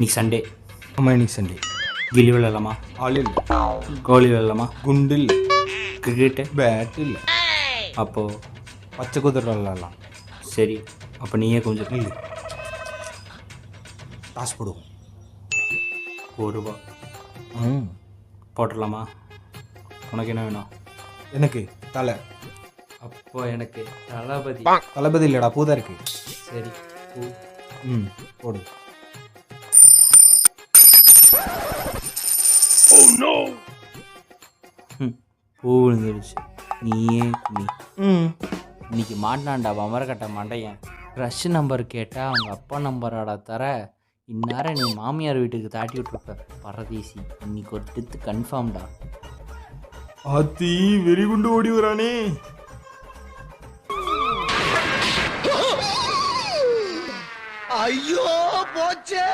இன்னைக்கு சண்டே. ஆமாம், இன்னைக்கு சண்டே. கில்லி விளையாடலாமா? ஆள் இல்லை. கோலி விளையாடலாமா? குண்டு இல்லை. கிரிக்கெட்டு? பேட் இல்லை. அப்போது பச்சை குதிரை விளாட்லாம். சரி, அப்போ நீயே கொஞ்சம் இல்லை, டாஸ் போடுவோம். ₹1 போட்டுடலாமா? உனக்கு என்ன வேணும்? எனக்கு தலை. அப்போ எனக்கு தளபதி. தளபதி இல்லைடா, பூதா இருக்கு. சரி, பூ. போடு. பூ விழுந்துருச்சு. நீயே குனி. இன்னைக்கு மாட்டினான்டா மமரக்கட்ட மண்டையன். க்ரஷ் நம்பர் கேட்டால் அவங்க அப்பா நம்பராடா தர. இந்நேரம் நீ மாமியார் வீட்டுக்கு தாட்டி விட்டுருப்ப பரதேசி. இன்னைக்கு ஒரு டெத்து கன்ஃபார்ம்டா. ஆத்தி வெறி குண்டு ஓடி வரானே. ஐயோ போச்சே.